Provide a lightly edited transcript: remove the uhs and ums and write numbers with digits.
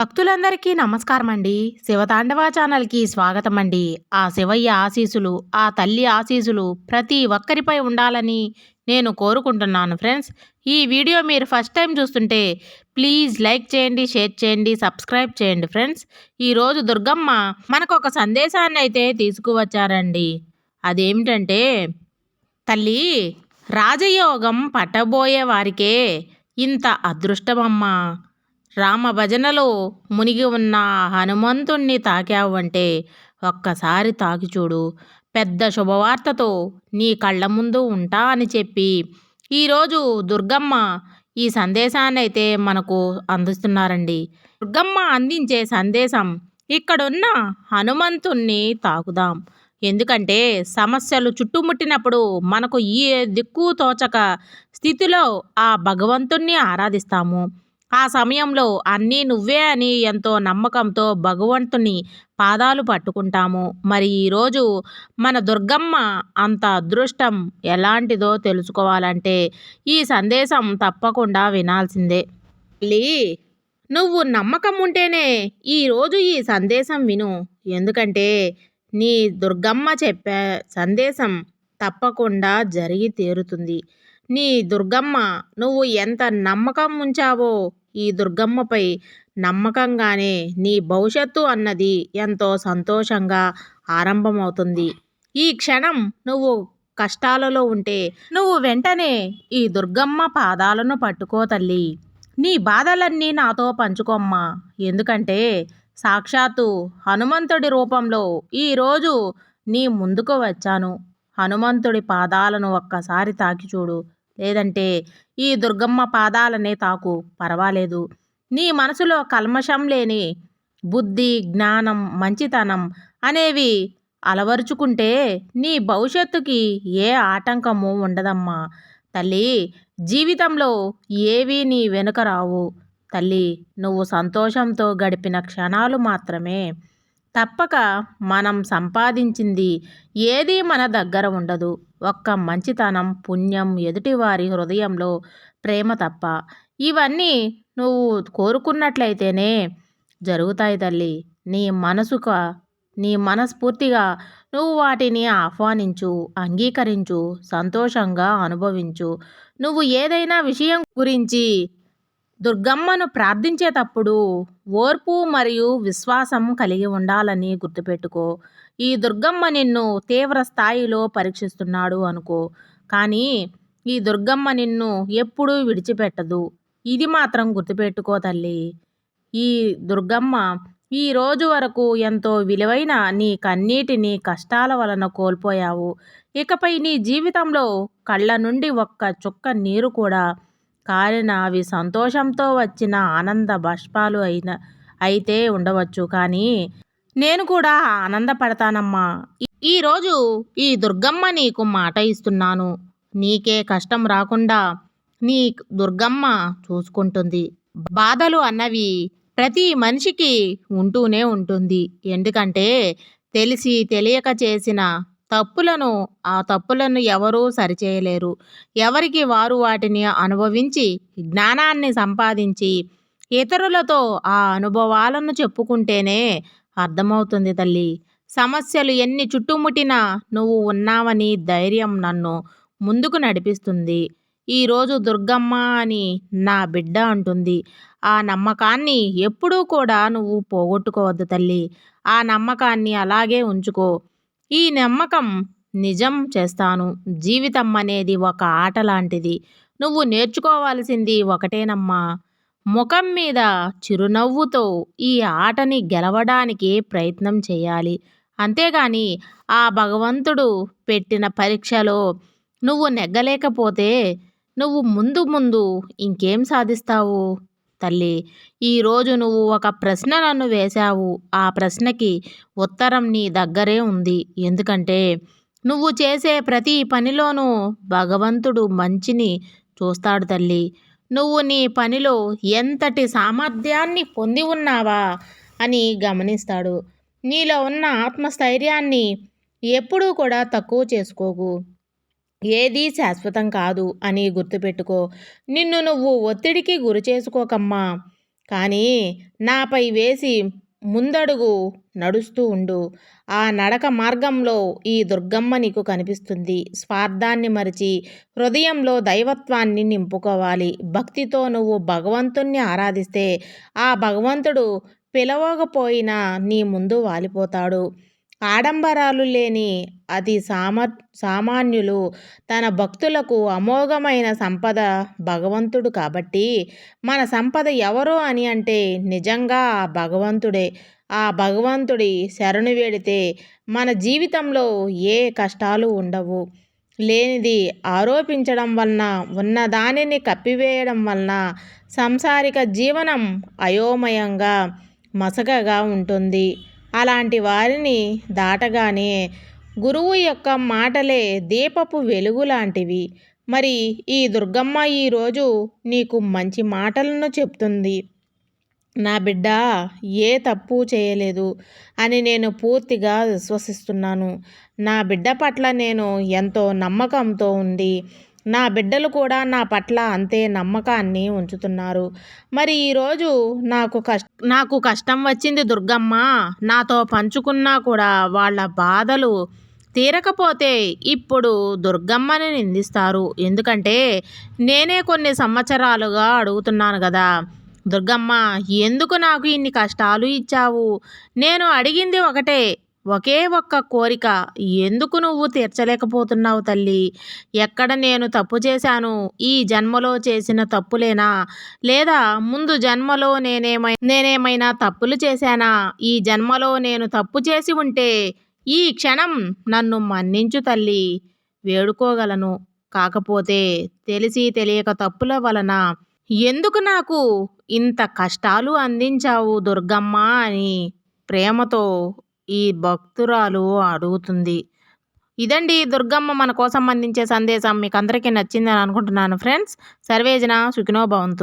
భక్తులందరికీ నమస్కారం అండి. శివతాండవ ఛానల్‌కి స్వాగతం అండి. ఆ శివయ్య ఆశీస్సులు, ఆ తల్లి ఆశీస్సులు ప్రతి ఒక్కరిపై ఉండాలని నేను కోరుకుంటున్నాను ఫ్రెండ్స్. ఈ వీడియో మీరు ఫస్ట్ టైం చూస్తుంటే ప్లీజ్ లైక్ చేయండి, షేర్ చేయండి, సబ్స్క్రైబ్ చేయండి ఫ్రెండ్స్. ఈరోజు దుర్గమ్మ మనకొక సందేశాన్నయితే తీసుకువచ్చారండి. అదేమిటంటే, తల్లి రాజయోగం పట్టబోయే వారికే ఇంత అదృష్టమమ్మా. రామభజనలో మునిగి ఉన్న హనుమంతుణ్ణి తాకావంటే ఒక్కసారి తాకి చూడు. పెద్ద శుభవార్తతో నీ కళ్ళ ముందు ఉంటా అని చెప్పి ఈరోజు దుర్గమ్మ ఈ సందేశాన్నైతే మనకు అందిస్తున్నారండి. దుర్గమ్మ అందించే సందేశం, ఇక్కడున్న హనుమంతుణ్ణి తాకుదాం. ఎందుకంటే సమస్యలు చుట్టుముట్టినప్పుడు మనకు ఈ దిక్కు తోచక స్థితిలో ఆ భగవంతుణ్ణి ఆరాధిస్తాము. ఆ సమయంలో అన్నీ నువ్వే అని ఎంతో నమ్మకంతో భగవంతుని పాదాలు పట్టుకుంటాము. మరి ఈరోజు మన దుర్గమ్మ అంత అదృష్టం ఎలాంటిదో తెలుసుకోవాలంటే ఈ సందేశం తప్పకుండా వినాల్సిందే. తల్లి, నువ్వు నమ్మకం ఉంటేనే ఈరోజు ఈ సందేశం విను. ఎందుకంటే నీ దుర్గమ్మ చెప్పే సందేశం తప్పకుండా జరిగి తీరుతుంది. నీ దుర్గమ్మ నువ్వు ఎంత నమ్మకం ఉంచావో ఈ దుర్గమ్మపై నమ్మకంగానే నీ భవిష్యత్తు అన్నది ఎంతో సంతోషంగా ఆరంభమవుతుంది. ఈ క్షణం నువ్వు కష్టాలలో ఉంటే నువ్వు వెంటనే ఈ దుర్గమ్మ పాదాలను పట్టుకో తల్లి. నీ బాధలన్నీ నాతో పంచుకోమ్మా. ఎందుకంటే సాక్షాత్తు హనుమంతుడి రూపంలో ఈరోజు నీ ముందుకు వచ్చాను. హనుమంతుడి పాదాలను ఒక్కసారి తాకి చూడు. లేదంటే ఈ దుర్గమ్మ పాదాలనే తాకు, పర్వాలేదు. నీ మనసులో కల్మషం లేని బుద్ధి, జ్ఞానం, మంచితనం అనేవి అలవరుచుకుంటే నీ భవిష్యత్తుకి ఏ ఆటంకము ఉండదమ్మా. తల్లి, జీవితంలో ఏవీ నీ వెనుక రావు. తల్లి, నువ్వు సంతోషంతో గడిపిన క్షణాలు మాత్రమే. తప్పక మనం సంపాదించింది ఏదీ మన దగ్గర ఉండదు. ఒక్క మంచితనం, పుణ్యం, ఎదుటివారి హృదయంలో ప్రేమ తప్ప. ఇవన్నీ నువ్వు కోరుకున్నట్లయితేనే జరుగుతాయి తల్లి. నీ మనస్ఫూర్తిగా నువ్వు వాటిని ఆహ్వానించు, అంగీకరించు, సంతోషంగా అనుభవించు. నువ్వు ఏదైనా విషయం గురించి దుర్గమ్మను ప్రార్థించేటప్పుడు ఓర్పు మరియు విశ్వాసం కలిగి ఉండాలని గుర్తుపెట్టుకో. ఈ దుర్గమ్మ నిన్ను తీవ్ర స్థాయిలో పరీక్షిస్తున్నాడు అనుకో, కానీ ఈ దుర్గమ్మ నిన్ను ఎప్పుడూ విడిచిపెట్టదు. ఇది మాత్రం గుర్తుపెట్టుకో తల్లి. ఈ దుర్గమ్మ ఈ రోజు వరకు ఎంతో విలువైన నీ కన్నీటిని కష్టాల వలన కోల్పోయావు. ఇకపై నీ జీవితంలో కళ్ళ నుండి ఒక్క చుక్క నీరు కూడా కారిన అవి సంతోషంతో వచ్చిన ఆనంద బాష్పాలు అయితే ఉండవచ్చు, కానీ నేను కూడా ఆనందపడతానమ్మా. ఈరోజు ఈ దుర్గమ్మ నీకు మాట ఇస్తున్నాను. నీకే కష్టం రాకుండా నీ దుర్గమ్మ చూసుకుంటుంది. బాధలు అన్నవి ప్రతి మనిషికి ఉంటూనే ఉంటుంది. ఎందుకంటే తెలిసి తెలియక చేసిన ఆ తప్పులను ఎవరూ సరిచేయలేరు. ఎవరికి వారు వాటిని అనుభవించి జ్ఞానాన్ని సంపాదించి ఇతరులతో ఆ అనుభవాలను చెప్పుకుంటేనే అర్థమవుతుంది తల్లి. సమస్యలు ఎన్ని చుట్టుముట్టినా నువ్వు ఉన్నావని ధైర్యం నన్ను ముందుకు నడిపిస్తుంది. ఈరోజు దుర్గమ్మ అని నా బిడ్డ అంటుంది. ఆ నమ్మకాన్ని ఎప్పుడూ కూడా నువ్వు పోగొట్టుకోవద్దు తల్లి. ఆ నమ్మకాన్ని అలాగే ఉంచుకో. ఈ నమ్మకం నిజం చేస్తాను. జీవితం అనేది ఒక ఆట లాంటిది. నువ్వు నేర్చుకోవాల్సింది ఒకటేనమ్మా, ముఖం మీద చిరునవ్వుతో ఈ ఆటని గెలవడానికి ప్రయత్నం చేయాలి. అంతేగాని ఆ భగవంతుడు పెట్టిన పరీక్షలో నువ్వు నెగ్గలేకపోతే నువ్వు ముందు ముందు ఇంకేం సాధిస్తావు తల్లి? ఈరోజు నువ్వు ఒక ప్రశ్న నన్ను వేశావు. ఆ ప్రశ్నకి ఉత్తరం నీ దగ్గరే ఉంది. ఎందుకంటే నువ్వు చేసే ప్రతి పనిలోనూ భగవంతుడు మంచిని చూస్తాడు తల్లి. నువ్వు నీ పనిలో ఎంతటి సామర్థ్యాన్ని పొంది ఉన్నావా అని గమనిస్తాడు. నీలో ఉన్న ఆత్మస్థైర్యాన్ని ఎప్పుడూ కూడా తక్కువ చేసుకోకు. ఏదీ శాశ్వతం కాదు అని గుర్తుపెట్టుకో. నిన్ను నువ్వు ఒత్తిడికి గురి చేసుకోకమ్మా. కానీ నాపై వేసి ముందడుగు నడుస్తూ ఉండు. ఆ నడక మార్గంలో ఈ దుర్గమ్మ నీకు కనిపిస్తుంది. స్వార్థాన్ని మరిచి హృదయంలో దైవత్వాన్ని నింపుకోవాలి. భక్తితో నువ్వు భగవంతుణ్ణి ఆరాధిస్తే ఆ భగవంతుడు పిలవకపోయినా నీ ముందు వాలిపోతాడు. ఆడంబరాలు లేని అతి సామాన్యులు తన భక్తులకు అమోఘమైన సంపద భగవంతుడు కాబట్టి మన సంపద ఎవరు అని అంటే నిజంగా ఆ భగవంతుడే. ఆ భగవంతుడి శరణు వేడితే మన జీవితంలో ఏ కష్టాలు ఉండవు. లేనిది ఆరోపించడం వలన ఉన్నదానిని కప్పివేయడం వలన సంసారిక జీవనం అయోమయంగా మసకగా ఉంటుంది. అలాంటి వారిని దాటగానే గురువు యొక్క మాటలే దీపపు వెలుగు లాంటివి. మరి ఈ దుర్గమ్మ ఈరోజు నీకు మంచి మాటలను చెప్తుంది. నా బిడ్డ ఏ తప్పు చేయలేదు అని నేను పూర్తిగా విశ్వసిస్తున్నాను. నా బిడ్డ పట్ల నేను ఎంతో నమ్మకంతో ఉండి నా బిడ్డలు కూడా నా పట్ల అంతే నమ్మకాన్ని ఉంచుతున్నారు. మరి ఈరోజు నాకు కష్టం వచ్చింది దుర్గమ్మ. నాతో పంచుకున్నా కూడా వాళ్ళ బాధలు తీరకపోతే ఇప్పుడు దుర్గమ్మని నిందిస్తారు. ఎందుకంటే నేనే కొన్ని సంవత్సరాలుగా అడుగుతున్నాను కదా, దుర్గమ్మ ఎందుకు నాకు ఇన్ని కష్టాలు ఇచ్చావు? నేను అడిగింది ఒకటే, ఒకే ఒక్క కోరిక, ఎందుకు నువ్వు తీర్చలేకపోతున్నావు తల్లి? ఎక్కడ నేను తప్పు చేశాను? ఈ జన్మలో చేసిన తప్పులేనా? లేదా ముందు జన్మలో నేనేమైనా తప్పులు చేశానా? ఈ జన్మలో నేను తప్పు చేసి ఉంటే ఈ క్షణం నన్ను మన్నించు తల్లి, వేడుకోగలను. కాకపోతే తెలిసి తెలియక తప్పుల వలన ఎందుకు నాకు ఇంత కష్టాలు అందించావు దుర్గమ్మ అని ప్రేమతో ఈ భక్తురాలు అడుగుతుంది. ఇదండి దుర్గమ్మ మన కోసం అందించే సందేశం. మీకు అందరికీ నచ్చిందని అనుకుంటున్నాను ఫ్రెండ్స్. సర్వేజన సుఖినో భవంతు.